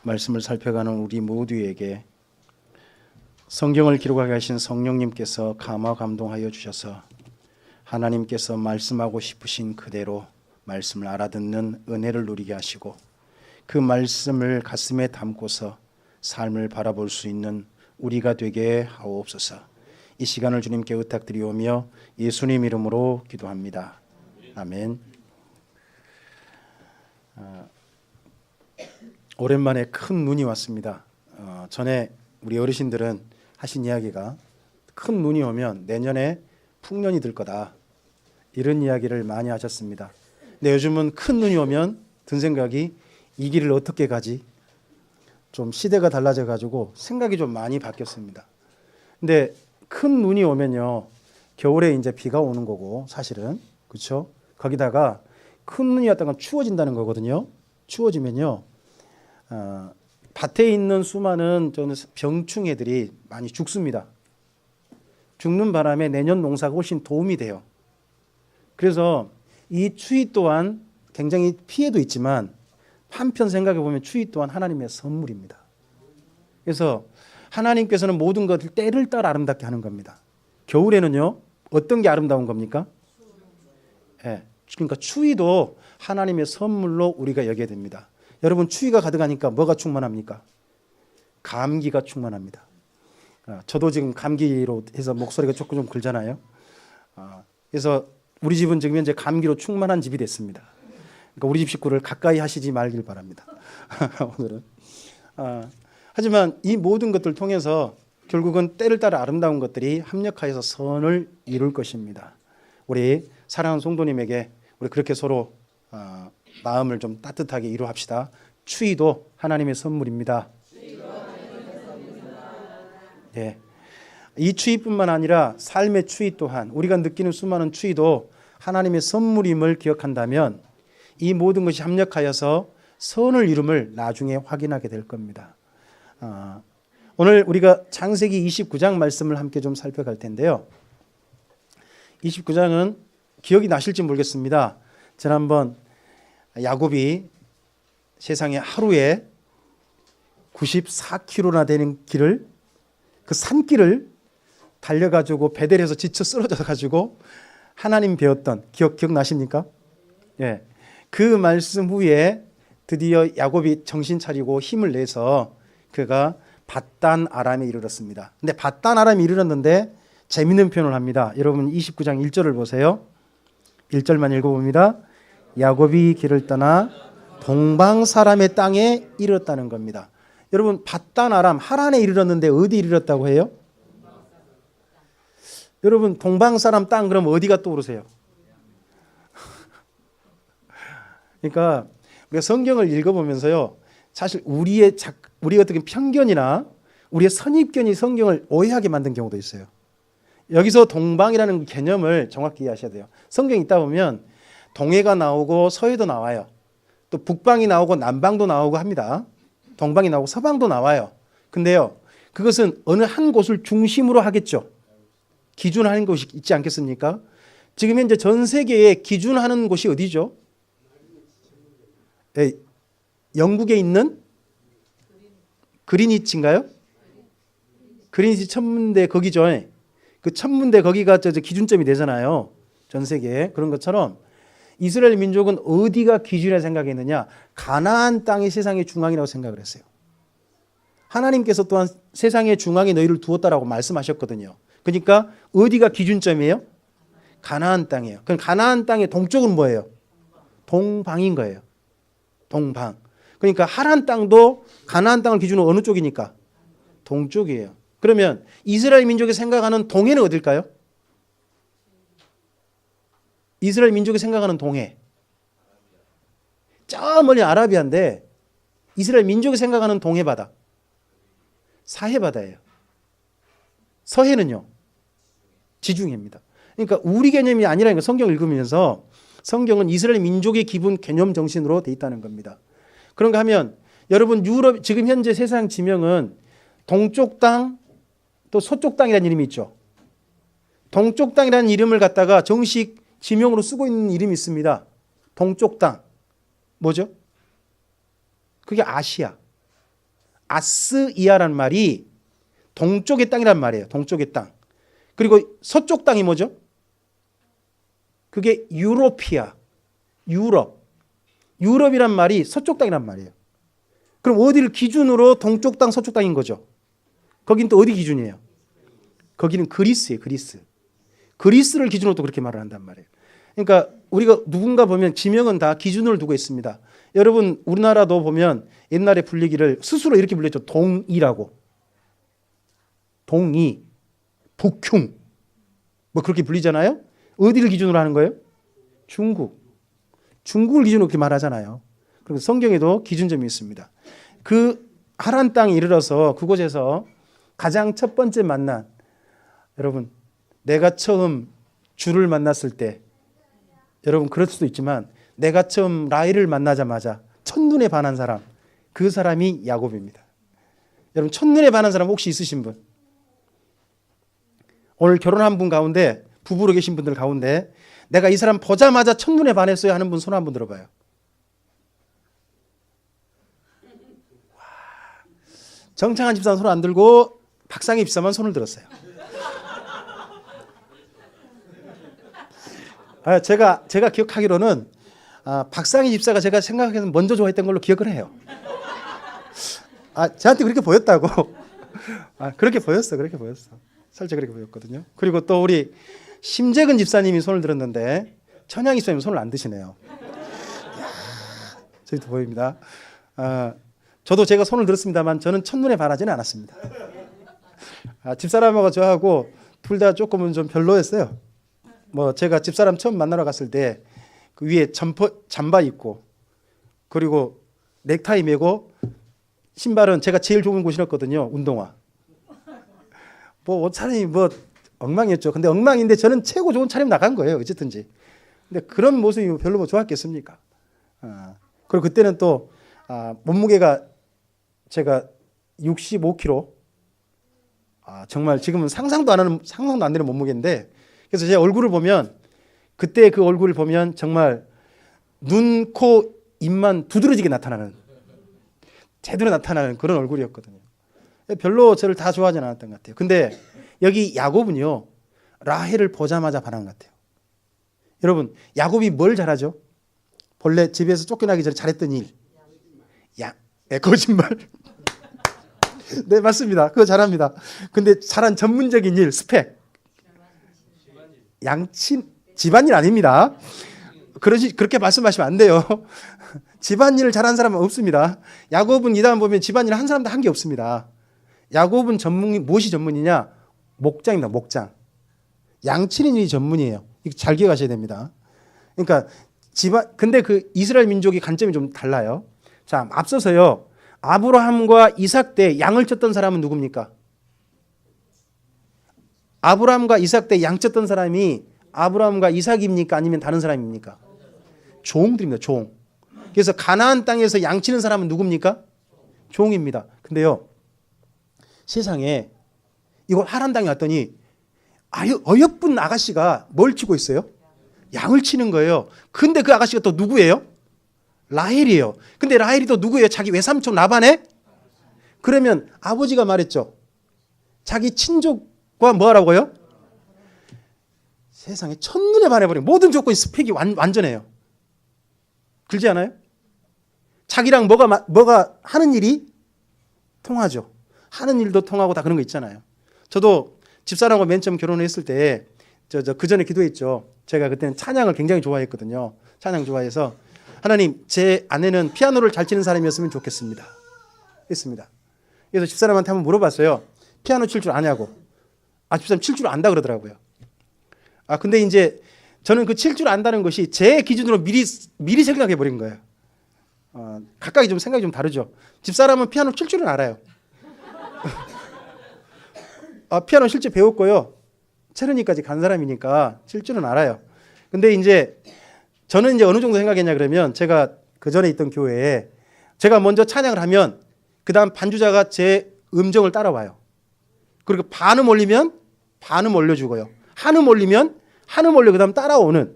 말씀을 살펴가는 우리 모두에게 성경을 기록하게 하신 성령님께서 감화 감동하여 주셔서 하나님께서 말씀하고 싶으신 그대로 말씀을 알아듣는 은혜를 누리게 하시고 그 말씀을 가슴에 담고서 삶을 바라볼 수 있는 우리가 되게 하옵소서. 이 시간을 주님께 의탁드리오며 예수님 이름으로 기도합니다. 아멘. 오랜만에 큰 눈이 왔습니다. 전에 우리 어르신들은 하신 이야기가 큰 눈이 오면 내년에 풍년이 들 거다, 이런 이야기를 많이 하셨습니다. 근데 요즘은 큰 눈이 오면 든 생각이 이 길을 어떻게 가지? 좀 시대가 달라져 가지고 생각이 좀 많이 바뀌었습니다. 근데 큰 눈이 오면요, 겨울에 이제 비가 오는 거고 사실은, 그렇죠? 거기다가 큰 눈이 왔다가 추워진다는 거거든요. 추워지면요, 밭에 있는 수많은 병충해들이 많이 죽습니다. 죽는 바람에 내년 농사가 훨씬 도움이 돼요. 그래서 이 추위 또한 굉장히 피해도 있지만 한편 생각해 보면 추위 또한 하나님의 선물입니다. 그래서 하나님께서는 모든 것을 때를 따라 아름답게 하는 겁니다. 겨울에는요, 어떤 게 아름다운 겁니까? 그러니까 추위도 하나님의 선물로 우리가 여겨야 됩니다. 여러분, 추위가 가득하니까 뭐가 충만합니까? 감기가 충만합니다. 저도 지금 감기로 해서 목소리가 조금 좀 굴잖아요. 그래서 우리 집은 지금 현재 감기로 충만한 집이 됐습니다. 그러니까 우리 집 식구를 가까이 하시지 말길 바랍니다. 오늘은. 하지만 이 모든 것들을 통해서 결국은 때를 따라 아름다운 것들이 합력하여서 선을 이룰 것입니다. 우리 사랑하는 성도님에게 우리 그렇게 서로 마음을 좀 따뜻하게 이루합시다. 추위도 하나님의 선물입니다. 네. 이 추위뿐만 아니라 삶의 추위 또한, 우리가 느끼는 수많은 추위도 하나님의 선물임을 기억한다면 이 모든 것이 합력하여서 선을 이룸을 나중에 확인하게 될 겁니다. 오늘 우리가 창세기 29장 말씀을 함께 좀 살펴갈 텐데요. 29장은 기억이 나실지 모르겠습니다. 지난번 야곱이 세상에 하루에 94km나 되는 길을, 그 산길을 달려가지고 베델에서 지쳐 쓰러져가지고 하나님 배웠던 기억나십니까? 예. 그 말씀 후에 드디어 야곱이 정신 차리고 힘을 내서 그가 밧단 아람에 이르렀습니다. 근데 밧단 아람에 이르렀는데 재밌는 표현을 합니다. 여러분 29장 1절을 보세요. 1절만 읽어봅니다. 야곱이 길을 떠나 동방 사람의 땅에 이르렀다는 겁니다. 여러분, 밧단 아람 하란에 이르렀는데 어디 이르렀다고 해요? 여러분, 동방 사람 땅 그럼 어디가 떠오르세요? 그러니까 우리가 성경을 읽어보면서요, 사실 우리의 어떤 편견이나 우리의 선입견이 성경을 오해하게 만든 경우도 있어요. 여기서 동방이라는 개념을 정확히 이해하셔야 돼요. 성경 읽다 보면 동해가 나오고 서해도 나와요. 또 북방이 나오고 남방도 나오고 합니다. 동방이 나오고 서방도 나와요. 근데요, 그것은 어느 한 곳을 중심으로 하겠죠. 기준하는 곳이 있지 않겠습니까? 지금 현재 전 세계에 기준하는 곳이 어디죠? 영국에 있는 그린위치인가요? 그린위치 천문대 거기죠. 그 천문대 거기가 기준점이 되잖아요. 전 세계에. 그런 것처럼 이스라엘 민족은 어디가 기준이라 생각했느냐? 가나안 땅이 세상의 중앙이라고 생각을 했어요. 하나님께서 또한 세상의 중앙에 너희를 두었다라고 말씀하셨거든요. 그러니까 어디가 기준점이에요? 가나안 땅이에요. 그럼 가나안 땅의 동쪽은 뭐예요? 동방인 거예요. 동방. 그러니까 하란 땅도 가나안 땅을 기준으로 어느 쪽이니까? 동쪽이에요. 그러면 이스라엘 민족이 생각하는 동해는 어딜까요? 이스라엘 민족이 생각하는 동해, 저 멀리 아라비아인데 이스라엘 민족이 생각하는 동해 바다, 사해 바다예요. 서해는요, 지중해입니다. 그러니까 우리 개념이 아니라는 거, 성경을 읽으면서 성경은 이스라엘 민족의 기본 개념 정신으로 돼 있다는 겁니다. 그런가 하면 여러분, 유럽 지금 현재 세상 지명은 동쪽 땅 또 서쪽 땅이라는 이름이 있죠. 동쪽 땅이라는 이름을 갖다가 정식 지명으로 쓰고 있는 이름이 있습니다. 동쪽 땅. 뭐죠? 그게 아시아. 아스이아라는 말이 동쪽의 땅이란 말이에요. 동쪽의 땅. 그리고 서쪽 땅이 뭐죠? 그게 유로피아, 유럽. 유럽이란 말이 서쪽 땅이란 말이에요. 그럼 어디를 기준으로 동쪽 땅, 서쪽 땅인 거죠? 거긴 또 어디 기준이에요? 거기는 그리스예요. 그리스. 그리스를 기준으로 또 그렇게 말을 한단 말이에요. 그러니까 우리가 누군가 보면 지명은 다 기준을 두고 있습니다. 여러분 우리나라도 보면 옛날에 불리기를 스스로 이렇게 불렸죠. 동이라고. 동이, 북흉 뭐 그렇게 불리잖아요. 어디를 기준으로 하는 거예요? 중국. 중국을 기준으로 그렇게 말하잖아요. 그리고 성경에도 기준점이 있습니다. 그 하란 땅에 이르러서 그곳에서 가장 첫 번째 만난, 여러분 내가 처음 주를 만났을 때, 여러분 그럴 수도 있지만 내가 처음 라헬을 만나자마자 첫눈에 반한 사람, 그 사람이 야곱입니다. 여러분 첫눈에 반한 사람 혹시 있으신 분? 오늘 결혼한 분 가운데, 부부로 계신 분들 가운데 내가 이 사람 보자마자 첫눈에 반했어요 하는 분 손 한번 들어봐요. 정창한 집사는 손을 안 들고 박상희 집사만 손을 들었어요. 제가 기억하기로는 박상희 집사가 제가 생각해서 먼저 좋아했던 걸로 기억을 해요. 저한테 그렇게 보였다고. 그렇게 보였어. 살짝 그렇게 보였거든요. 그리고 또 우리 심재근 집사님이 손을 들었는데 천양 집사님 손을 안 드시네요. 저희도 보입니다. 저도 제가 손을 들었습니다만 저는 첫눈에 반하지는 않았습니다. 집사람하고 저하고 둘 다 조금은 좀 별로였어요. 뭐 제가 집사람 처음 만나러 갔을 때 그 위에 잠바 입고 그리고 넥타이 메고 신발은 제가 제일 좋은 곳 신었거든요. 운동화. 뭐 옷 차림이 뭐 엉망이었죠. 근데 엉망인데 저는 최고 좋은 차림 나간 거예요. 어쨌든지. 근데 그런 모습이 별로 뭐 좋았겠습니까? 그리고 그때는 또 몸무게가 제가 65kg. 정말 지금은 상상도 안 되는 몸무게인데, 그래서 제 얼굴을 보면, 그때 그 얼굴을 보면 정말 눈, 코, 입만 두드러지게 나타나는, 제대로 나타나는 그런 얼굴이었거든요. 별로 저를 다 좋아하지 않았던 것 같아요. 근데 여기 야곱은요, 라헬을 보자마자 반한 것 같아요. 여러분, 야곱이 뭘 잘하죠? 본래 집에서 쫓겨나기 전에 잘했던 일. 거짓말. 네, 맞습니다. 그거 잘합니다. 근데 잘한 전문적인 일, 스펙. 집안일 아닙니다. 그렇게 말씀하시면 안 돼요. 집안일을 잘한 사람은 없습니다. 야곱은 이 다음 보면 집안일 한 사람도 한 게 없습니다. 야곱은 무엇이 전문이냐? 목장입니다. 목장. 양치는 일이 전문이에요. 이거 잘 기억하셔야 됩니다. 그러니까 근데 그 이스라엘 민족의 관점이 좀 달라요. 자, 앞서서요. 아브라함과 이삭 때 양을 쳤던 사람은 누굽니까? 아브라함과 이삭 때 양 쳤던 사람이 아브라함과 이삭입니까? 아니면 다른 사람입니까? 종들입니다. 종. 그래서 가나안 땅에서 양 치는 사람은 누굽니까? 종입니다. 근데요, 세상에 이거 하란 땅에 왔더니 어여쁜 아가씨가 뭘 치고 있어요? 양을 치는 거예요. 근데 그 아가씨가 또 누구예요? 라헬이에요. 근데 라헬이 또 누구예요? 자기 외삼촌 라반의? 그러면 아버지가 말했죠. 자기 친족과 뭐 하라고요? 세상에 첫눈에 반해버린 모든 조건이 스펙이 완전해요. 그렇지 않아요? 자기랑 뭐가 하는 일이 통하죠. 하는 일도 통하고 다 그런 거 있잖아요. 저도 집사람과 맨 처음 결혼했을 때 그 전에 기도했죠. 제가 그때는 찬양을 굉장히 좋아했거든요. 찬양 좋아해서 하나님, 제 아내는 피아노를 잘 치는 사람이었으면 좋겠습니다. 했습니다. 그래서 집사람한테 한번 물어봤어요. 피아노 칠 줄 아냐고. 집사람 칠 줄 안다 그러더라고요. 근데 이제 저는 그 칠 줄 안다는 것이 제 기준으로 미리 생각해 버린 거예요. 각각이 좀 생각이 좀 다르죠. 집사람은 피아노 칠 줄은 알아요. 피아노 실제 배웠고요. 체르니까지 간 사람이니까 칠 줄은 알아요. 근데 이제 저는 이제 어느 정도 생각했냐 그러면, 제가 그 전에 있던 교회에 제가 먼저 찬양을 하면 그 다음 반주자가 제 음정을 따라와요. 그리고 반음 올리면 반음 올려주고요. 한음 올리면 한음 올려 그 다음 따라오는.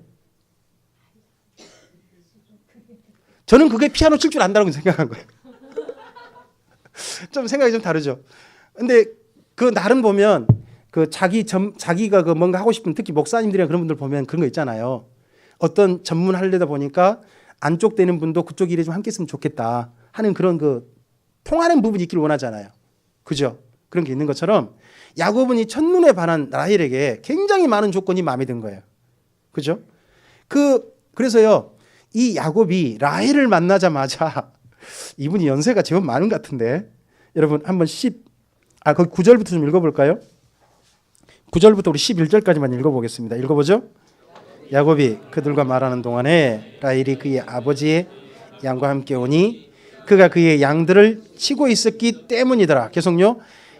저는 그게 피아노 칠 줄 안다고 생각한 거예요. 좀 생각이 좀 다르죠. 근데 그 나름 보면 그 자기가 그 뭔가 하고 싶은, 특히 목사님들이나 그런 분들 보면 그런 거 있잖아요. 어떤 전문 하려다 보니까 안쪽 되는 분도 그쪽 일에 좀 함께 했으면 좋겠다 하는 그런 그 통하는 부분이 있기를 원하잖아요. 그죠? 그런 게 있는 것처럼 야곱은 이 첫눈에 반한 라헬에게 굉장히 많은 조건이 마음에 든 거예요. 그죠? 그래서요, 이 야곱이 라헬을 만나자마자 이분이 연세가 제법 많은 것 같은데, 여러분 한번 거기 9절부터 좀 읽어볼까요? 9절부터 우리 11절까지만 읽어보겠습니다. 읽어보죠. 야곱이 그들과 말하는 동안에 라헬이 그의 아버지의 양과 함께 오니 그가 그의 양들을 치고 있었기 때문이더라. 계속요.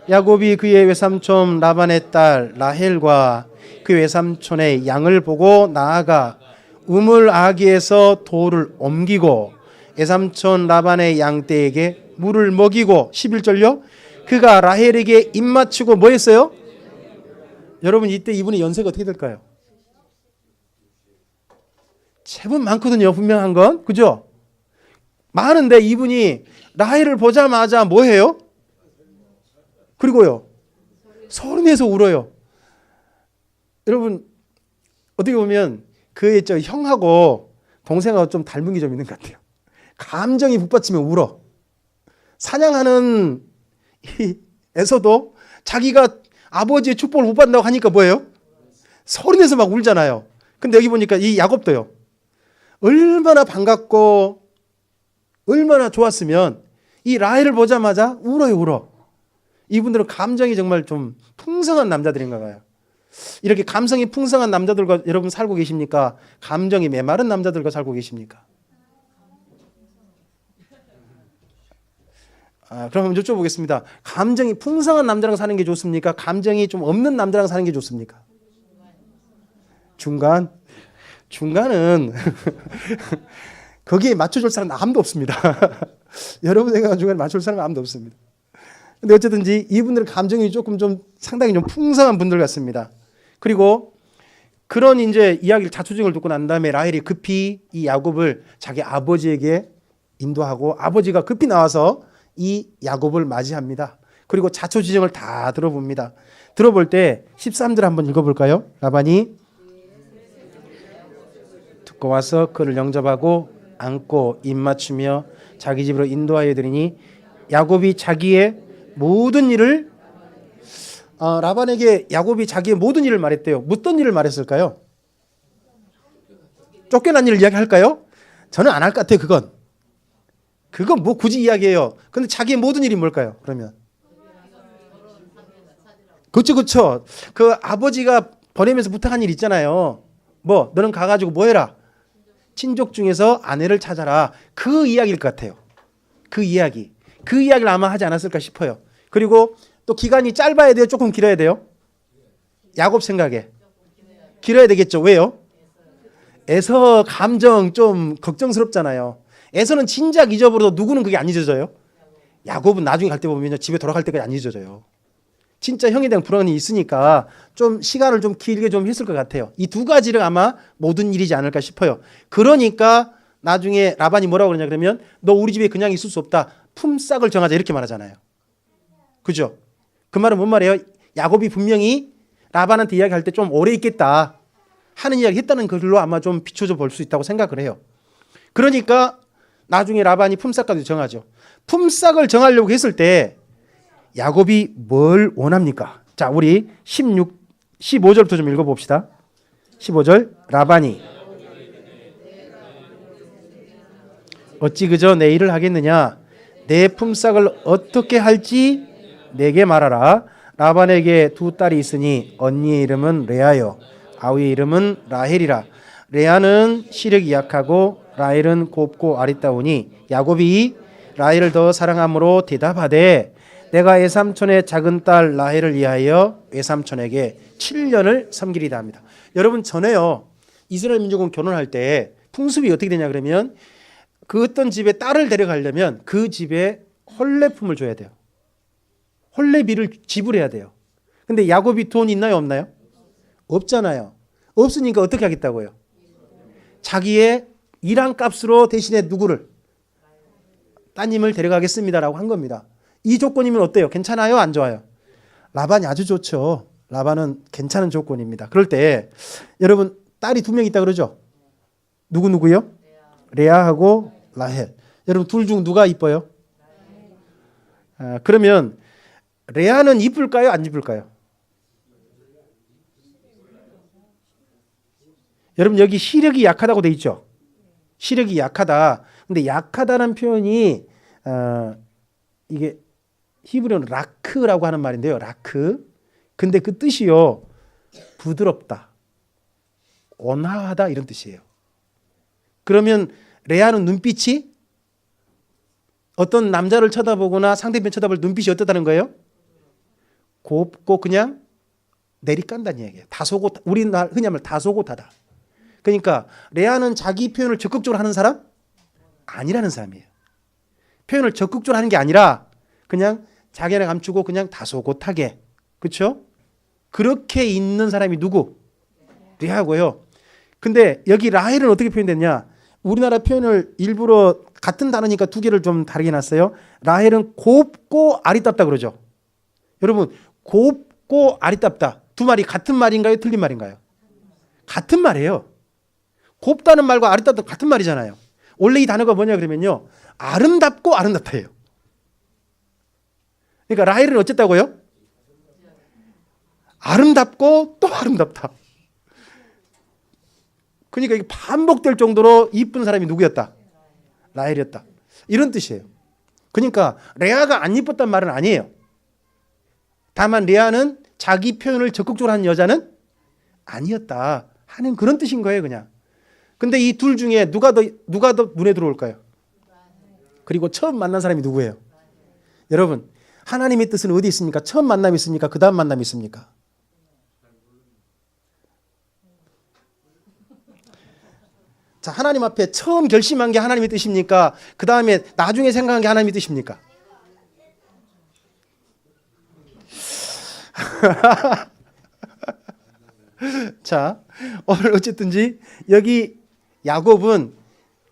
야곱이 그의 외삼촌 라반의 딸 라헬과 그 외삼촌의 양을 보고 나아가 우물 아기에서 돌을 옮기고 외삼촌 라반의 양떼에게 물을 먹이고 11절요. 그가 라헬에게 입맞추고 뭐 했어요? 여러분 이때 이분의 연세가 어떻게 될까요? 제법 많거든요. 분명한 건. 그죠? 많은데 이분이 라헬을 보자마자 뭐 해요? 그리고요, 서른에서 울어요. 여러분 어떻게 보면 그의 저 형하고 동생하고 좀 닮은 게 좀 있는 것 같아요. 감정이 북받치면 울어. 사냥하는 에서도 자기가 아버지의 축복을 못 받는다고 하니까 뭐예요? 서른에서 막 울잖아요. 근데 여기 보니까 이 야곱도요. 얼마나 반갑고 얼마나 좋았으면 이 라헬을 보자마자 울어. 이분들은 감정이 정말 좀 풍성한 남자들인가 봐요. 이렇게 감성이 풍성한 남자들과 여러분 살고 계십니까? 감정이 메마른 남자들과 살고 계십니까? 그럼 한번 여쭤보겠습니다. 감정이 풍성한 남자랑 사는 게 좋습니까? 감정이 좀 없는 남자랑 사는 게 좋습니까? 중간은 거기에 맞춰줄 사람 아무도 없습니다. 여러분 생각하는 중간에 맞춰줄 사람 아무도 없습니다. 근데 어쨌든지 이분들의 감정이 조금 좀 상당히 좀 풍성한 분들 같습니다. 그리고 그런 이제 이야기를 자초지종을 듣고 난 다음에 라헬이 급히 이 야곱을 자기 아버지에게 인도하고 아버지가 급히 나와서 이 야곱을 맞이합니다. 그리고 자초지종을 다 들어봅니다. 들어볼 때 13절 한번 읽어볼까요? 라반이 듣고 와서 그를 영접하고 안고 입맞추며 자기 집으로 인도하여 드리니 야곱이 자기의 모든 일을 라반에게 야곱이 자기의 모든 일을 말했대요. 어떤 일을 말했을까요? 쫓겨난 일을 이야기할까요? 저는 안 할 것 같아요. 그건 뭐 굳이 이야기해요. 근데 자기의 모든 일이 뭘까요? 그러면 그렇죠. 그 아버지가 보내면서 부탁한 일 있잖아요. 뭐 너는 가가지고 뭐 해라? 친족 중에서 아내를 찾아라. 그 이야기일 것 같아요. 그 이야기를 아마 하지 않았을까 싶어요. 그리고 또 기간이 짧아야 돼요? 조금 길어야 돼요? 야곱 생각에 길어야 되겠죠. 왜요? 에서 감정 좀 걱정스럽잖아요. 에서는 진작 잊어버려도 누구는 그게 안 잊어져요? 야곱은 나중에 갈 때 보면 집에 돌아갈 때까지 안 잊어져요. 진짜 형에 대한 불안이 있으니까 좀 시간을 좀 길게 좀 했을 것 같아요. 이 두 가지를 아마 모든 일이지 않을까 싶어요. 그러니까 나중에 라반이 뭐라고 그러냐 그러면 너 우리 집에 그냥 있을 수 없다. 품삯을 정하자 이렇게 말하잖아요. 그죠? 그 말은 뭔 말이에요? 야곱이 분명히 라반한테 이야기할 때 좀 오래 있겠다 하는 이야기 했다는 글로 아마 좀 비춰져 볼 수 있다고 생각을 해요. 그러니까 나중에 라반이 품삯까지 정하죠. 품삯을 정하려고 했을 때 야곱이 뭘 원합니까? 자, 우리 15절부터 좀 읽어봅시다. 15절 라반이 어찌 그저 내 일을 하겠느냐? 내 품삯을 어떻게 할지 내게 말하라. 라반에게 두 딸이 있으니 언니의 이름은 레아요 아우의 이름은 라헬이라. 레아는 시력이 약하고 라헬은 곱고 아리따우니 야곱이 라헬을 더 사랑함으로 대답하되 내가 외삼촌의 작은 딸 라헬을 위하여 외삼촌에게 7년을 섬기리다 합니다. 여러분 전에요 이스라엘 민족은 결혼할 때 풍습이 어떻게 되냐 그러면 그 어떤 집에 딸을 데려가려면 그 집에 혼례품을 줘야 돼요. 혼례비를 지불해야 돼요. 근데 야곱이 돈 있나요 없나요? 없잖아요. 없으니까 어떻게 하겠다고요? 자기의 일한 값으로 대신에 누구를? 따님을 데려가겠습니다라고 한 겁니다. 이 조건이면 어때요? 괜찮아요? 안 좋아요? 라반이 아주 좋죠. 라반은 괜찮은 조건입니다. 그럴 때 여러분 딸이 2명 있다 그러죠? 누구요? 레아하고 라헬. 여러분 둘 중 누가 이뻐요? 그러면 레아는 이쁠까요? 안 이쁠까요? 여러분 여기 시력이 약하다고 돼 있죠? 시력이 약하다. 근데 약하다는 표현이 이게 히브리어는 라크라고 하는 말인데요. 라크. 근데 그 뜻이요. 부드럽다. 온화하다 이런 뜻이에요. 그러면 레아는 눈빛이 어떤 남자를 쳐다보거나 상대편 쳐다볼 눈빛이 어떻다는 거예요? 곱고 그냥 내리깐다는 얘기예요. 우리나라 흔히 하면 다소곳하다. 그러니까 레아는 자기 표현을 적극적으로 하는 사람? 아니라는 사람이에요. 표현을 적극적으로 하는 게 아니라 그냥 자기를 감추고 그냥 다소곳하게. 그렇죠? 그렇게 있는 사람이 누구? 레아고요. 근데 여기 라헬은 어떻게 표현됐냐? 우리나라 표현을 일부러 같은 단어니까 2개를 좀 다르게 놨어요. 라헬은 곱고 아리답다 그러죠. 여러분 곱고 아리답다. 두 말이 같은 말인가요? 틀린 말인가요? 같은 말이에요. 곱다는 말과 아리답다 같은 말이잖아요. 원래 이 단어가 뭐냐 그러면요. 아름답고 아름답다예요. 그러니까 라헬은 어쨌다고요? 아름답고 또 아름답다. 그러니까 이게 반복될 정도로 이쁜 사람이 누구였다? 라헬이었다. 이런 뜻이에요. 그러니까 레아가 안 이뻤단 말은 아니에요. 다만 레아는 자기 표현을 적극적으로 하는 여자는 아니었다 하는 그런 뜻인 거예요, 그냥. 근데 이 둘 중에 누가 더 눈에 들어올까요? 그리고 처음 만난 사람이 누구예요? 여러분, 하나님의 뜻은 어디 있습니까? 처음 만남이 있습니까? 그 다음 만남이 있습니까? 자, 하나님 앞에 처음 결심한 게 하나님의 뜻입니까? 그 다음에 나중에 생각한 게 하나님의 뜻입니까? 자, 오늘 어쨌든지 여기 야곱은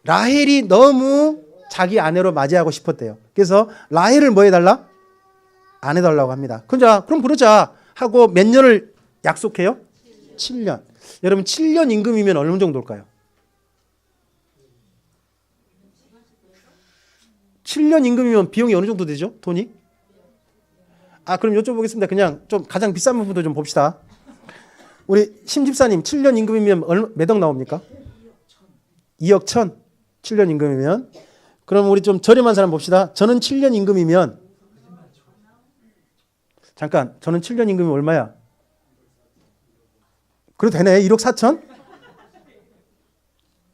라헬이 너무 자기 아내로 맞이하고 싶었대요. 그래서 라헬을 뭐 해달라? 안 해달라고 합니다. 그럼 그러자 하고 몇 년을 약속해요? 7년. 여러분 7년 임금이면 어느 정도일까요? 7년 임금이면 비용이 어느 정도 되죠? 돈이? 그럼 여쭤보겠습니다. 그냥 좀 가장 비싼 부분도 좀 봅시다. 우리 심집사님 7년 임금이면 몇 억 나옵니까? 2억 1천. 7년 임금이면. 그럼 우리 좀 저렴한 사람 봅시다. 저는 7년 임금이면 잠깐 저는 7년 임금이 얼마야? 그래도 되네. 1억 4천?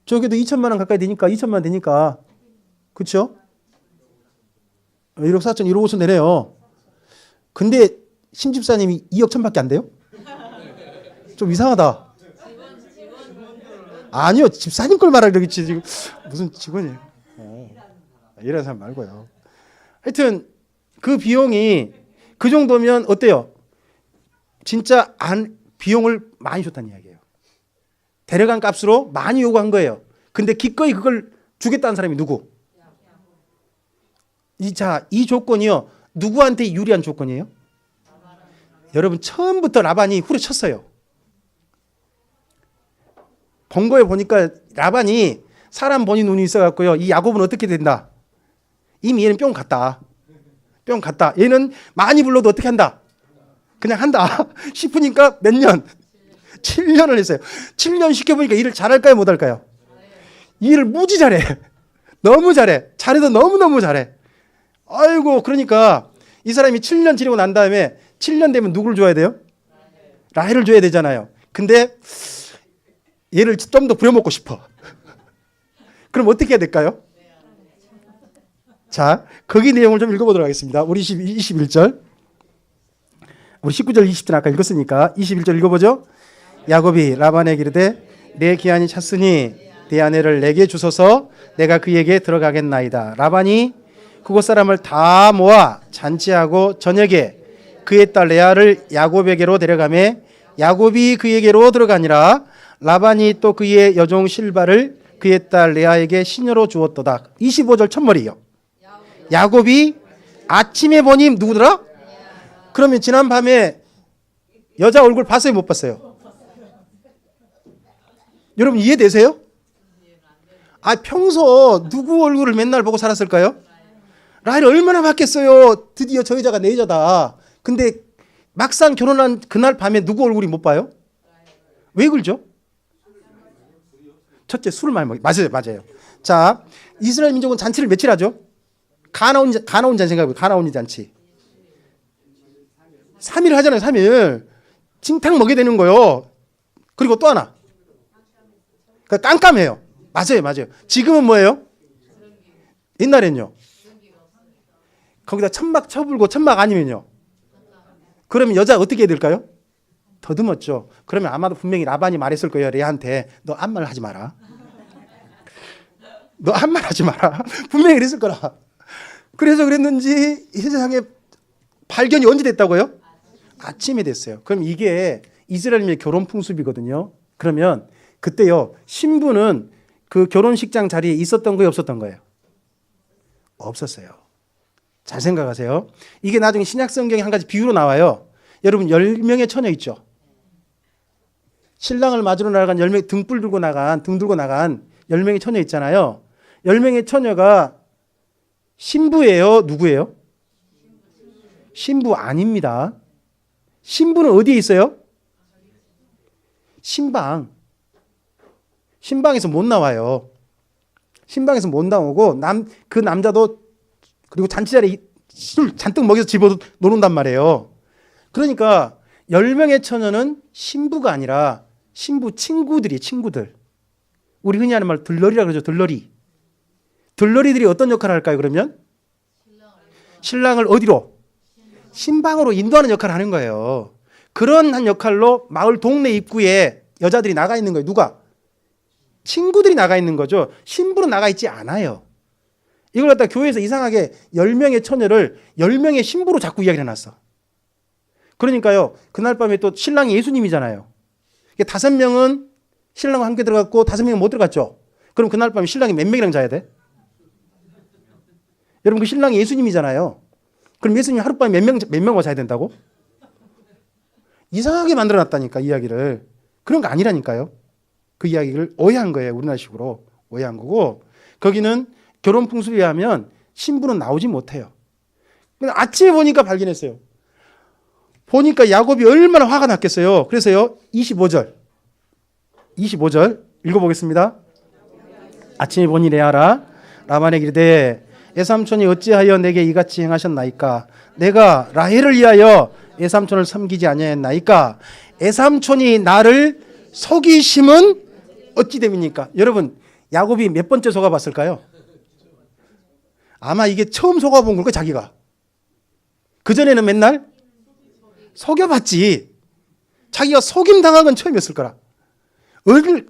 저기도 2천만 원 가까이 되니까 2천만 원 되니까. 그렇죠? 1억 4천 1억 5천 되네요. 근데 심집사님이 2억 1천밖에 안 돼요? 좀 이상하다. 아니요. 집사님 걸 말하려겠지. 지금 무슨 직원이에요. 이런 사람 말고요. 하여튼 그 비용이 그 정도면 어때요? 진짜 비용을 많이 줬다는 이야기예요. 데려간 값으로 많이 요구한 거예요. 근데 기꺼이 그걸 주겠다는 사람이 누구? 이 조건이요. 누구한테 유리한 조건이에요? 여러분 처음부터 라반이 후려쳤어요. 본거에 보니까 라반이 사람 보니 눈이 있어갖고요. 이 야곱은 어떻게 된다? 이미 얘는 뿅 갔다. 뿅 갔다. 얘는 많이 불러도 어떻게 한다? 그냥 한다 싶으니까 몇 년? 7년을 했어요. 7년 시켜보니까 일을 잘할까요? 못할까요? 일을 무지 잘해. 너무 잘해. 잘해도 너무너무 잘해. 아이고 그러니까 이 사람이 7년 지내고 난 다음에 7년 되면 누구를 줘야 돼요? 라헬을 줘야 되잖아요. 근데 얘를 좀 더 부려먹고 싶어. 그럼 어떻게 해야 될까요? 자, 거기 내용을 좀 읽어보도록 하겠습니다. 우리 21절. 우리 19절 20절 아까 읽었으니까 21절 읽어보죠. 야곱이 라반에게 이르되 내 기한이 찼으니 내 아내를 내게 주소서 내가 그에게 들어가겠나이다. 라반이 그곳 사람을 다 모아 잔치하고 저녁에 그의 딸 레아를 야곱에게로 데려가매 야곱이 그에게로 들어가니라. 라반이 또 그의 여종 실바를 그의 딸 레아에게 시녀로 주었도다. 25절 첫머리요. 야곱이 아침에 보니 누구더라? 그러면 지난 밤에 여자 얼굴 봤어요, 못 봤어요? 여러분 이해되세요? 아, 평소 누구 얼굴을 맨날 보고 살았을까요? 라헬 얼마나 봤겠어요. 드디어 저 여자가 내 여자다. 근데 막상 결혼한 그날 밤에 누구 얼굴이 못 봐요? 왜 그러죠? 첫째, 술을 많이 먹어요. 맞아요. 자, 이스라엘 민족은 잔치를 며칠 하죠? 가나온 잔치 생각해보세요. 가나온 잔치. 3일 하잖아요. 3일. 징탕 먹게 되는 거요. 그리고 또 하나. 깜깜해요. 맞아요. 지금은 뭐예요? 옛날엔요. 거기다 천막 쳐불고 천막 아니면요. 그러면 여자 어떻게 해야 될까요? 더듬었죠. 그러면 아마도 분명히 라반이 말했을 거예요. 레아한테 너 아무 말 하지 마라. 너 아무 말 하지 마라. 분명히 그랬을 거라. 그래서 그랬는지 이 세상에 발견이 언제 됐다고요? 아침에 됐어요. 그럼 이게 이스라엘의 결혼 풍습이거든요. 그러면 그때요. 신부는 그 결혼식장 자리에 있었던 거예요, 없었던 거예요? 없었어요. 잘 생각하세요. 이게 나중에 신약 성경에 한 가지 비유로 나와요. 여러분 10명의 처녀 있죠? 신랑을 맞으러 나간 10명 등 들고 나간 10명의 처녀 있잖아요. 10명의 처녀가 신부예요? 누구예요? 신부 아닙니다. 신부는 어디에 있어요? 신방에서 못 나와요. 신방에서 못 나오고 그 남자도 그리고 잔치자리에 술 잔뜩 먹여서 집어 놓는단 말이에요. 그러니까 10명의 처녀는 신부가 아니라 신부 친구들. 우리 흔히 하는 말 들러리라 그러죠. 들러리들이 어떤 역할을 할까요? 그러면 신랑을 어디로? 신방으로 인도하는 역할을 하는 거예요. 그런 한 역할로 마을 동네 입구에 여자들이 나가 있는 거예요. 누가? 친구들이 나가 있는 거죠. 신부는 나가 있지 않아요. 이걸 갖다 교회에서 이상하게 10명의 처녀를 10명의 신부로 자꾸 이야기를 해놨어. 그러니까요. 그날 밤에 또 신랑이 예수님이잖아요. 5명은 신랑과 함께 들어갔고 5명은 못 들어갔죠. 그럼 그날 밤에 신랑이 몇 명이랑 자야 돼? 여러분 그 신랑이 예수님이잖아요. 그럼 예수님 하룻밤에 몇 명과 자야 된다고? 이상하게 만들어놨다니까 이야기를. 그런 거 아니라니까요. 그 이야기를 오해한 거예요. 우리나라식으로 오해한 거고 거기는 결혼 풍습에 의하면 신부는 나오지 못해요. 근데 아침에 보니까 발견했어요. 보니까 야곱이 얼마나 화가 났겠어요. 그래서요 25절 읽어보겠습니다. 아침에 보니 레아라 라반에게 이르되 애삼촌이 어찌하여 내게 이같이 행하셨나이까? 내가 라헬을 위하여 애삼촌을 섬기지 아니하였나이까? 애삼촌이 나를 속이심은 어찌 됨입니까? 여러분 야곱이 몇 번째 속아봤을까요? 아마 이게 처음 속아본 걸 거예요. 자기가. 그전에는 맨날 속여봤지. 자기가 속임당한 건 처음이었을 거라.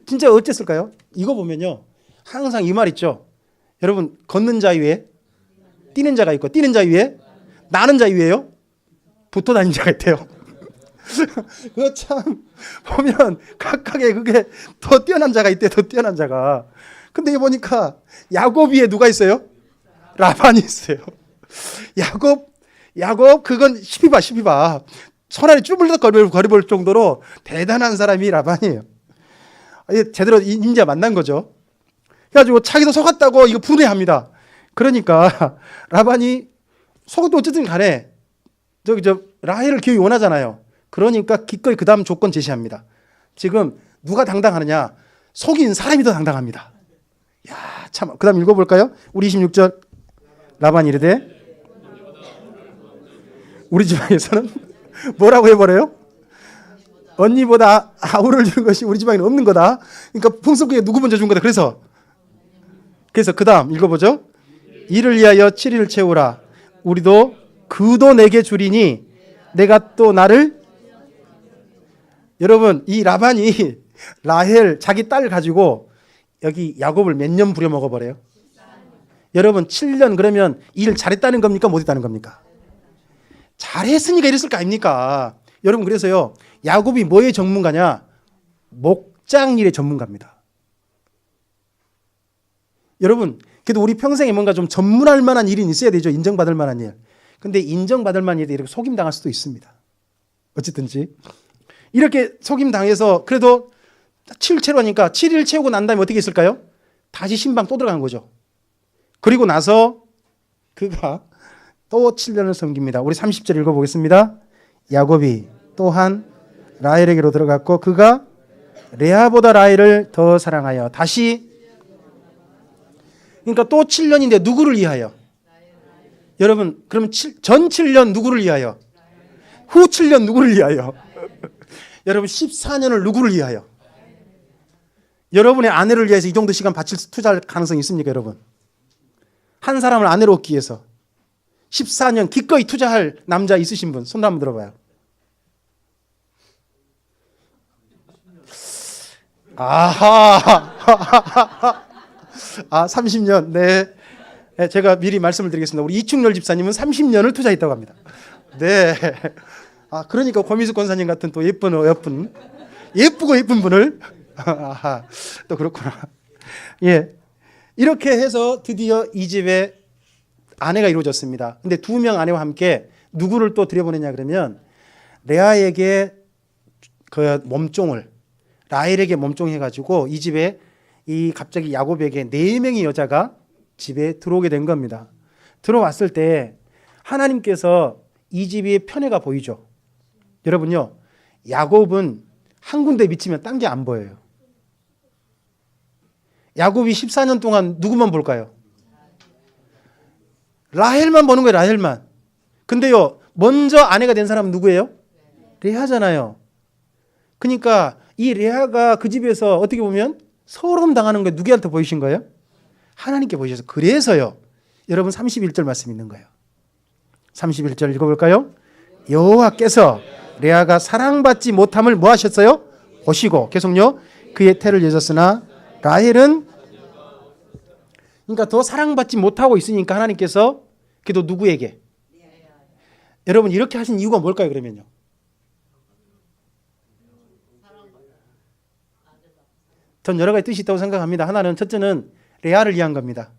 진짜 어땠을까요? 이거 보면요 항상 이 말 있죠. 여러분 걷는 자 위에 뛰는 자가 있고 뛰는 자 위에 나는 자 위에요 붙어 다니는 자가 있대요. 그거 참 보면 각각의 그게 더 뛰어난 자가 있대. 더 뛰어난 자가. 근데 이거 보니까 야곱 위에 누가 있어요? 라반이 있어요. 야곱 그건 12바 손안에 쭈물럭 거려볼 정도로 대단한 사람이 라반이에요. 제대로 임자 만난 거죠. 그래가지고 자기도 속았다고 이거 분해합니다. 그러니까 라반이 속어도 어쨌든 간에 라헬을 기어이 원하잖아요. 그러니까 기꺼이 그 다음 조건 제시합니다. 지금 누가 당당하느냐? 속인 사람이 더 당당합니다. 야, 참. 그 다음 읽어볼까요? 우리 26절 라반이 이르되 우리 집안에서는 뭐라고 해버려요? 언니보다 아우를 주는 것이 우리 집안에는 없는 거다. 그러니까 풍습국에 누구 먼저 준 거다. 그래서 그 다음 읽어보죠. 이를 위하여 7일을 채우라. 우리도 그도 내게 주리니 내가 또 나를. 여러분 이 라반이 라헬 자기 딸 가지고 여기 야곱을 몇 년 부려먹어 버려요? 여러분 7년 그러면 일 잘했다는 겁니까? 못했다는 겁니까? 잘했으니까 이랬을 거 아닙니까? 여러분 그래서요 야곱이 뭐의 전문가냐? 목장일의 전문가입니다. 여러분 그래도 우리 평생에 뭔가 좀 전문할 만한 일이 있어야 되죠. 인정받을 만한 일. 근데 인정받을 만한 일이 이렇게 속임 당할 수도 있습니다. 어쨌든지 이렇게 속임 당해서 그래도 7일 채우니까 7일 채우고 난 다음에 어떻게 했을까요? 다시 신방 또 들어간 거죠. 그리고 나서 그가 또 7년을 섬깁니다. 우리 30절 읽어보겠습니다. 야곱이 또한 라헬에게로 들어갔고 그가 레아보다 라헬을 더 사랑하여 다시, 그러니까 또 7년인데 누구를 위하여? 여러분 그러면 전 7년 누구를 위하여? 후 7년 누구를 위하여? 여러분 14년을 누구를 위하여? 여러분의 아내를 위해서 이 정도 시간 투자할 가능성이 있습니까 여러분? 한 사람을 아내로 얻기 위해서 14년 기꺼이 투자할 남자 있으신 분 손 한번 들어봐요. 아하. 30년. 네. 제가 미리 말씀을 드리겠습니다. 우리 이충렬 집사님은 30년을 투자했다고 합니다. 네. 그러니까 고미숙 권사님 같은 또 예쁘고 예쁜 분을 또 그렇구나. 예. 이렇게 해서 드디어 이 집에 아내가 이루어졌습니다. 근데 2명 아내와 함께 누구를 또 들여보내냐 그러면 레아에게 그 몸종을 라헬에게 몸종해가지고 이 집에 이 갑자기 야곱에게 4명의 여자가 집에 들어오게 된 겁니다. 들어왔을 때 하나님께서 이 집이 편애가 보이죠. 여러분요, 야곱은 한 군데 미치면 딴 게 안 보여요. 야곱이 14년 동안 누구만 볼까요? 라헬만 보는 거예요. 라헬만. 근데요, 먼저 아내가 된 사람은 누구예요? 레아잖아요. 그러니까 이 레아가 그 집에서 어떻게 보면 서러움 당하는 게 누구한테 보이신 거예요? 하나님께 보이셔서. 그래서요, 여러분 31절 말씀 있는 거예요. 31절 읽어볼까요? 여호와께서 레아가 사랑받지 못함을 뭐 하셨어요? 보시고, 계속요, 그의 태를 여셨으나 라헬은, 그러니까 더 사랑받지 못하고 있으니까 하나님께서 그래도 누구에게? 여러분 이렇게 하신 이유가 뭘까요 그러면요? 전 여러 가지 뜻이 있다고 생각합니다. 하나는, 첫째는 레아를 위한 겁니다.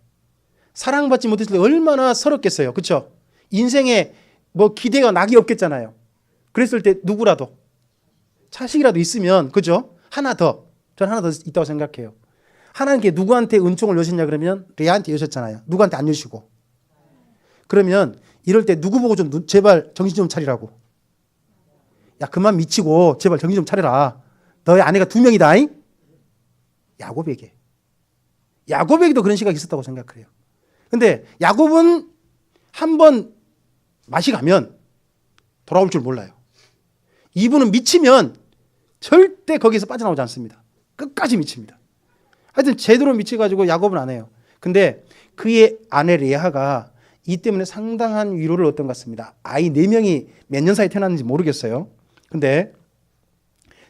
사랑받지 못했을 때 얼마나 서럽겠어요. 그렇죠? 인생에 뭐 기대가 낙이 없겠잖아요. 그랬을 때 누구라도 자식이라도 있으면, 그죠? 하나 더, 전 하나 더 있다고 생각해요. 하나님께 누구한테 은총을 여셨냐 그러면 레아한테 여셨잖아요. 누구한테 안 여시고. 그러면 이럴 때 누구 보고 좀 제발 정신 좀 차리라고. 야 그만 미치고 제발 정신 좀 차려라. 너의 아내가 2명이다. 야곱에게. 야곱에게도 그런 시각이 있었다고 생각해요. 근데 야곱은 한번 맛이 가면 돌아올 줄 몰라요. 이분은 미치면 절대 거기서 빠져나오지 않습니다. 끝까지 미칩니다. 하여튼 제대로 미쳐가지고 야곱은 안 해요. 근데 그의 아내 레아가 이 때문에 상당한 위로를 얻던 것 같습니다. 아이 4명이 몇 년 사이에 태어났는지 모르겠어요. 근데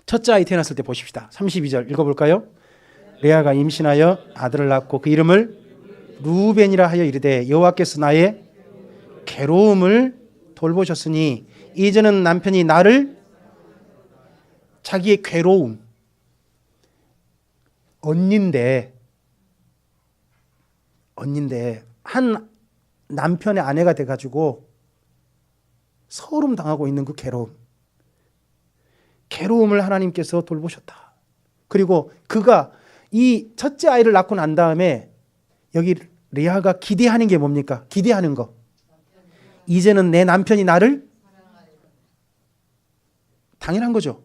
첫째 아이 태어났을 때 보십시다. 32절 읽어볼까요? 레아가 임신하여 아들을 낳고 그 이름을 루벤이라 하여 이르되 여호와께서 나의 괴로움을 돌보셨으니 이제는 남편이 나를, 자기의 괴로움, 언니인데 한 남편의 아내가 돼가지고 서름 당하고 있는 그 괴로움을 하나님께서 돌보셨다. 그리고 그가 이 첫째 아이를 낳고 난 다음에 여기 레아가 기대하는 게 뭡니까? 기대하는 거. 이제는 내 남편이 나를, 당연한 거죠.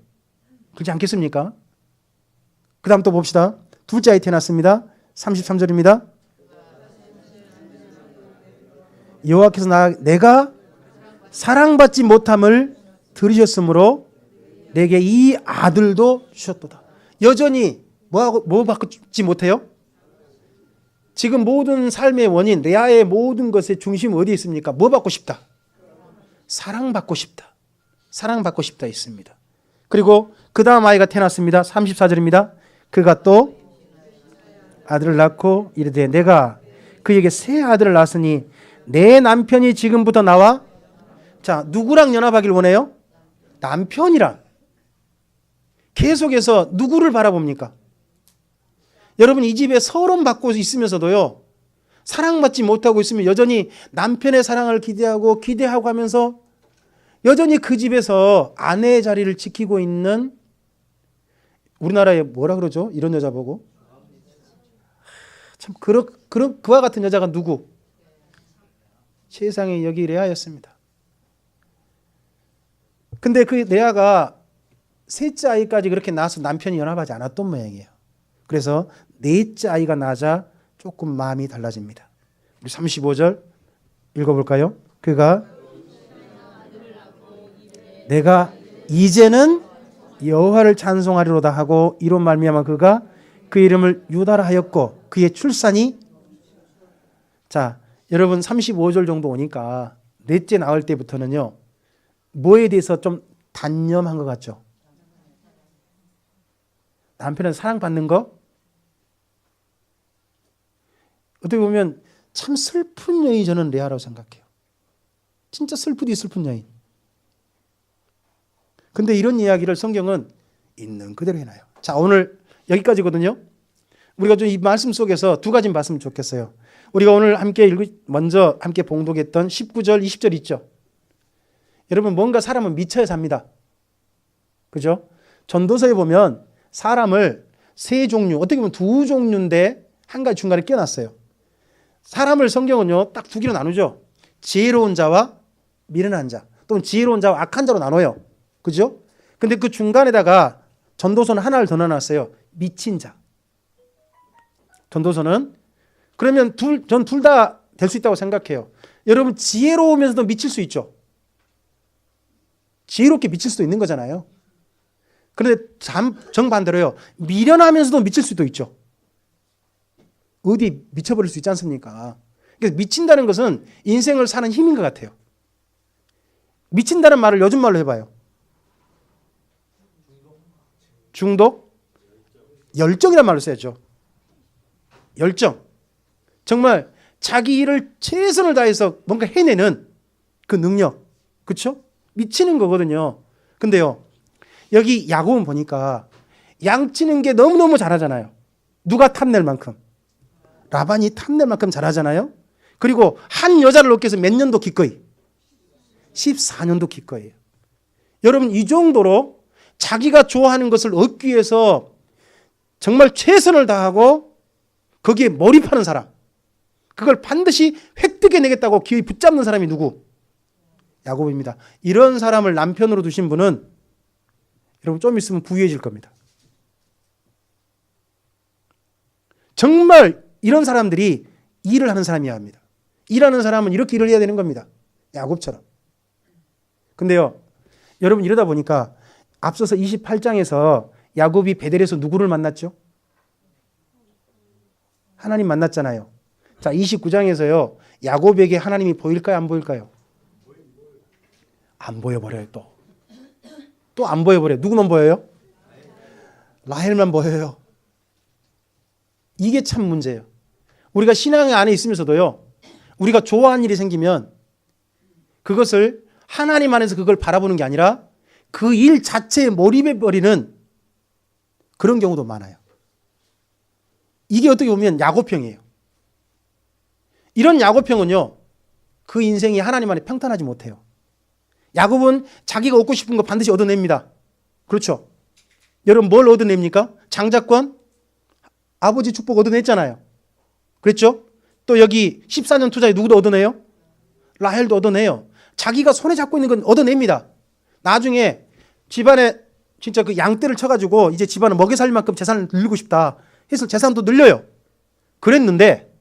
그렇지 않겠습니까? 그 다음 또 봅시다. 둘째 아이 태어났습니다. 33절입니다. 여호와께서 내가 사랑받지 못함을 들으셨으므로 내게 이 아들도 주셨도다. 여전히 뭐 받지 못해요? 지금 모든 삶의 원인, 레아의 모든 것의 중심은 어디에 있습니까? 뭐 받고 싶다? 사랑받고 싶다. 사랑받고 싶다 있습니다. 그리고 그 다음 아이가 태어났습니다. 34절입니다. 그가 또 아들을 낳고 이르되 내가 그에게 새 아들을 낳았으니 내 남편이 지금부터 나와, 자 누구랑 연합하길 원해요? 남편이랑. 계속해서 누구를 바라봅니까? 여러분 이 집에 서름 받고 있으면서도요, 사랑받지 못하고 있으면 여전히 남편의 사랑을 기대하고 하면서 여전히 그 집에서 아내의 자리를 지키고 있는, 우리나라에 뭐라 그러죠? 이런 여자 보고. 참 그와 같은 여자가 누구? 세상에 여기 레아였습니다. 근데 그 레아가 셋째 아이까지 그렇게 낳아서 남편이 연합하지 않았던 모양이에요. 그래서 넷째 아이가 낳자 조금 마음이 달라집니다. 우리 35절 읽어볼까요? 그가 내가 이제는 여호와를 찬송하리로다 하고 이로 말미암아 그가 그 이름을 유다라 하였고 그의 출산이, 자 여러분 35절 정도 오니까 넷째 나올 때부터는요 뭐에 대해서 좀 단념한 것 같죠? 남편은 사랑받는 거? 어떻게 보면 참 슬픈 여인이 저는 레아라고 생각해요. 진짜 슬프디 슬픈 여인. 근데 이런 이야기를 성경은 있는 그대로 해놔요. 자, 오늘 여기까지거든요. 우리가 좀 이 말씀 속에서 두 가지 봤으면 좋겠어요. 우리가 오늘 먼저 함께 봉독했던 19절, 20절 있죠. 여러분 뭔가 사람은 미쳐야 삽니다. 그죠? 전도서에 보면 사람을 세 종류, 어떻게 보면 두 종류인데 한 가지 중간에 껴놨어요. 사람을 성경은요 딱 두 개로 나누죠. 지혜로운 자와 미련한 자, 또는 지혜로운 자와 악한 자로 나눠요. 그죠? 근데 그 중간에다가 전도서는 하나를 더 넣어놨어요. 미친 자. 전도서는 그러면 전 둘 다 될 수 있다고 생각해요. 여러분 지혜로우면서도 미칠 수 있죠. 지혜롭게 미칠 수도 있는 거잖아요. 그런데 정반대로요. 미련하면서도 미칠 수도 있죠. 어디 미쳐버릴 수 있지 않습니까? 그래서 미친다는 것은 인생을 사는 힘인 것 같아요. 미친다는 말을 요즘 말로 해봐요. 중독? 열정이란 말로 써야죠. 열정. 정말 자기 일을 최선을 다해서 뭔가 해내는 그 능력. 그렇죠? 미치는 거거든요. 근데요. 여기 야곱은 보니까 양치는 게 너무너무 잘하잖아요. 누가 탐낼 만큼. 라반이 탐낼 만큼 잘하잖아요. 그리고 한 여자를 얻기 위해서 몇 년도 기꺼이? 14년도 기꺼이에요. 여러분 이 정도로 자기가 좋아하는 것을 얻기 위해서 정말 최선을 다하고 거기에 몰입하는 사람, 그걸 반드시 획득해내겠다고 기어이 붙잡는 사람이 누구? 야곱입니다. 이런 사람을 남편으로 두신 분은 여러분 좀 있으면 부유해질 겁니다. 정말 이런 사람들이 일을 하는 사람이어야 합니다. 일하는 사람은 이렇게 일을 해야 되는 겁니다. 야곱처럼. 근데요, 여러분 이러다 보니까 앞서서 28장에서 야곱이 베델에서 누구를 만났죠? 하나님 만났잖아요. 자, 29장에서요. 야곱에게 하나님이 보일까요? 안 보일까요? 안 보여버려요. 또 안 보여버려요. 누구만 보여요? 라헬만 보여요. 이게 참 문제예요. 우리가 신앙 안에 있으면서도요. 우리가 좋아하는 일이 생기면 그것을 하나님 안에서 그걸 바라보는 게 아니라 그 일 자체에 몰입해버리는 그런 경우도 많아요. 이게 어떻게 보면 야곱형이에요. 이런 야곱형은요. 그 인생이 하나님 안에 평탄하지 못해요. 야곱은 자기가 얻고 싶은 거 반드시 얻어냅니다. 그렇죠? 여러분 뭘 얻어냅니까? 장자권? 아버지 축복 얻어냈잖아요. 그랬죠? 또 여기 14년 투자에 누구도 얻어내요? 라헬도 얻어내요. 자기가 손에 잡고 있는 건 얻어냅니다. 나중에 집안에 진짜 그 양떼를 쳐가지고 이제 집안을 먹여 살 만큼 재산을 늘리고 싶다 해서 재산도 늘려요. 그랬는데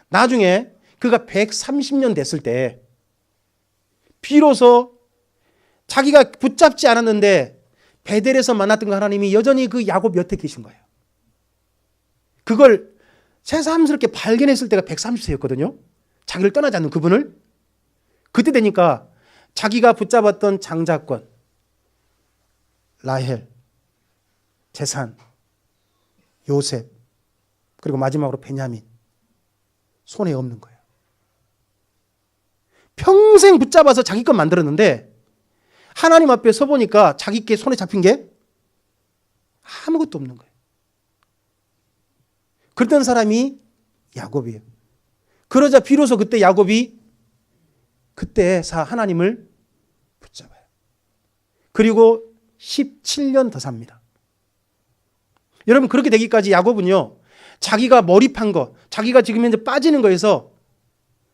나중에 그가 130년 됐을 때 비로소 자기가 붙잡지 않았는데 베델에서 만났던 그 하나님이 여전히 그 야곱 옆에 계신 거예요. 그걸 새삼스럽게 발견했을 때가 130세였거든요. 자기를 떠나지 않는 그분을. 그때 되니까 자기가 붙잡았던 장자권, 라헬, 재산, 요셉, 그리고 마지막으로 베냐민 손에 없는 거예요. 평생 붙잡아서 자기 것 만들었는데 하나님 앞에 서보니까 자기께 손에 잡힌 게 아무것도 없는 거예요. 그랬던 사람이 야곱이에요. 그러자 비로소 그때 야곱이 그때사 하나님을 붙잡아요. 그리고 17년 더 삽니다. 여러분, 그렇게 되기까지 야곱은요, 자기가 몰입한 거, 자기가 지금 현재 빠지는 거에서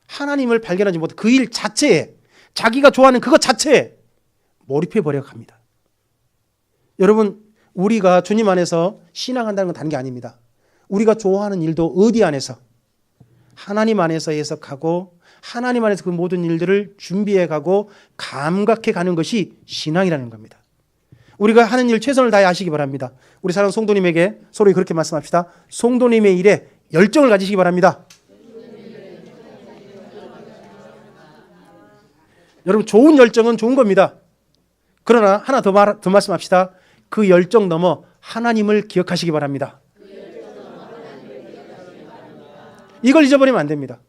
하나님을 발견하지 못해 그 일 자체에, 자기가 좋아하는 그것 자체에 몰입해 버려 갑니다. 여러분, 우리가 주님 안에서 신앙한다는 건 다른 게 아닙니다. 우리가 좋아하는 일도 어디 안에서? 하나님 안에서 해석하고 하나님 안에서 그 모든 일들을 준비해 가고 감각해 가는 것이 신앙이라는 겁니다. 우리가 하는 일 최선을 다해 하시기 바랍니다. 우리 사랑하는 성도님에게 서로 그렇게 말씀합시다. 성도님의 일에 열정을 가지시기 바랍니다. 여러분, 좋은 열정은 좋은 겁니다. 그러나 하나 더 말씀합시다. 그 열정 넘어 하나님을 기억하시기 바랍니다. 이걸 잊어버리면 안 됩니다.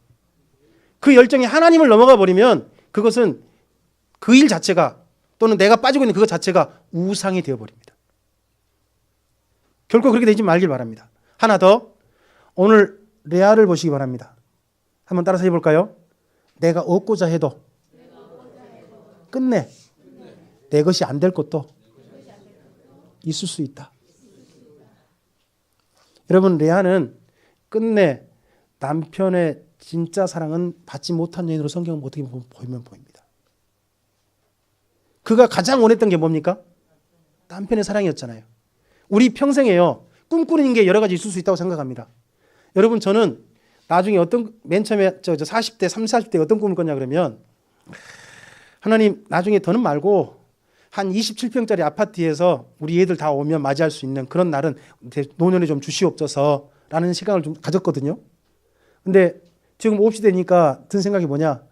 그 열정이 하나님을 넘어가 버리면 그것은 그 일 자체가, 또는 내가 빠지고 있는 그것 자체가 우상이 되어버립니다. 결코 그렇게 되지 말길 바랍니다. 하나 더, 오늘 레아를 보시기 바랍니다. 한번 따라서 해볼까요? 내가 얻고자 해도 끝내 내 것이 안 될 것도 있을 수 있다. 여러분, 레아는 끝내 남편의 진짜 사랑은 받지 못한 여인으로 성경은 어떻게 보이면 보입니다. 그가 가장 원했던 게 뭡니까? 남편의 사랑이었잖아요. 우리 평생에요, 꿈꾸는 게 여러 가지 있을 수 있다고 생각합니다. 여러분, 저는 나중에 맨 처음에 40대, 30, 40대 어떤 꿈을 꿨냐 그러면, 하나님, 나중에 더는 말고 한 27평짜리 아파트에서 우리 애들 다 오면 맞이할 수 있는 그런 날은 노년에 좀 주시옵소서 라는 시간을 좀 가졌거든요. 근데 지금 50시 되니까 든 생각이 뭐냐?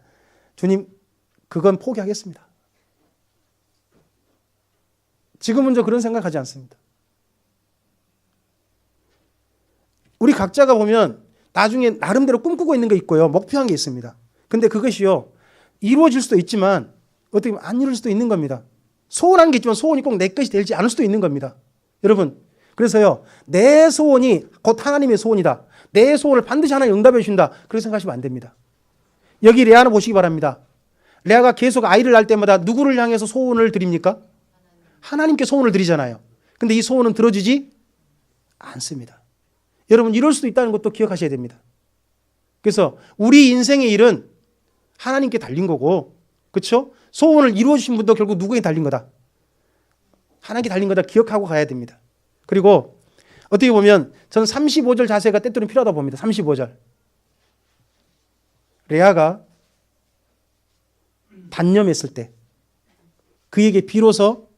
주님, 그건 포기하겠습니다. 지금은 저 그런 생각하지 않습니다. 우리 각자가 보면 나중에 나름대로 꿈꾸고 있는 게 있고요, 목표한 게 있습니다. 근데 그것이요, 이루어질 수도 있지만 어떻게 보면 안 이룰 수도 있는 겁니다. 소원한 게 있지만 소원이 꼭 내 것이 되지 않을 수도 있는 겁니다. 여러분, 그래서요, 내 소원이 곧 하나님의 소원이다, 내 소원을 반드시 하나님 응답해 주신다, 그렇게 생각하시면 안 됩니다. 여기 레아를 보시기 바랍니다. 레아가 계속 아이를 낳을 때마다 누구를 향해서 소원을 드립니까? 하나님께 소원을 드리잖아요. 근데 이 소원은 들어주지 않습니다. 여러분, 이럴 수도 있다는 것도 기억하셔야 됩니다. 그래서 우리 인생의 일은 하나님께 달린 거고, 그렇죠? 소원을 이루어 주신 분도 결국 누구에게 달린 거다? 하나님께 달린 거다 기억하고 가야 됩니다. 그리고 어떻게 보면 저는 35절 자세가 때때로 필요하다고 봅니다. 35절. 레아가 단념했을 때 그에게 비로소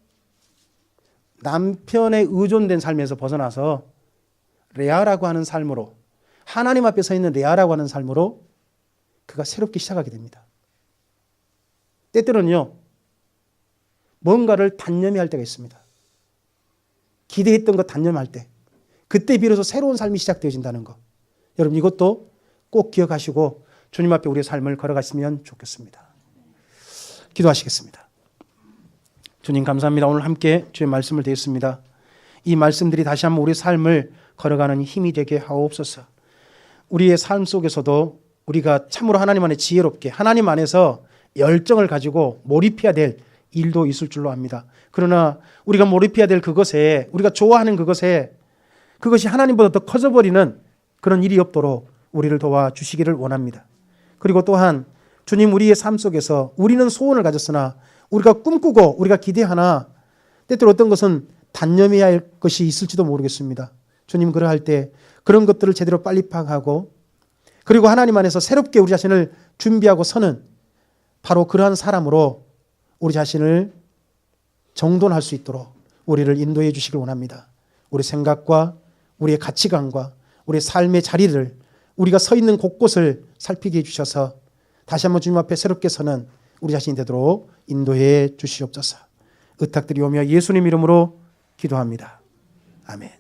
남편의 의존된 삶에서 벗어나서 레아라고 하는 삶으로, 하나님 앞에 서 있는 레아라고 하는 삶으로 그가 새롭게 시작하게 됩니다. 때때로는요, 뭔가를 단념해야 할 때가 있습니다. 기대했던 것 단념할 때, 그때 비로소 새로운 삶이 시작되어진다는 것, 여러분, 이것도 꼭 기억하시고 주님 앞에 우리의 삶을 걸어갔으면 좋겠습니다. 기도하시겠습니다. 주님, 감사합니다. 오늘 함께 주의 말씀을 드렸습니다. 이 말씀들이 다시 한번 우리의 삶을 걸어가는 힘이 되게 하옵소서. 우리의 삶 속에서도 우리가 참으로 하나님 안에 지혜롭게, 하나님 안에서 열정을 가지고 몰입해야 될 일도 있을 줄로 압니다. 그러나 우리가 몰입해야 될 그것에, 우리가 좋아하는 그것에, 그것이 하나님보다 더 커져버리는 그런 일이 없도록 우리를 도와주시기를 원합니다. 그리고 또한 주님, 우리의 삶 속에서 우리는 소원을 가졌으나, 우리가 꿈꾸고 우리가 기대하나 때때로 어떤 것은 단념해야 할 것이 있을지도 모르겠습니다. 주님, 그러할 때 그런 것들을 제대로 빨리 파악하고, 그리고 하나님 안에서 새롭게 우리 자신을 준비하고 서는 바로 그러한 사람으로 우리 자신을 정돈할 수 있도록 우리를 인도해 주시길 원합니다. 우리 생각과 우리의 가치관과 우리의 삶의 자리를, 우리가 서 있는 곳곳을 살피게 해주셔서 다시 한번 주님 앞에 새롭게 서는 우리 자신이 되도록 인도해 주시옵소서. 의탁드리오며 예수님 이름으로 기도합니다. 아멘.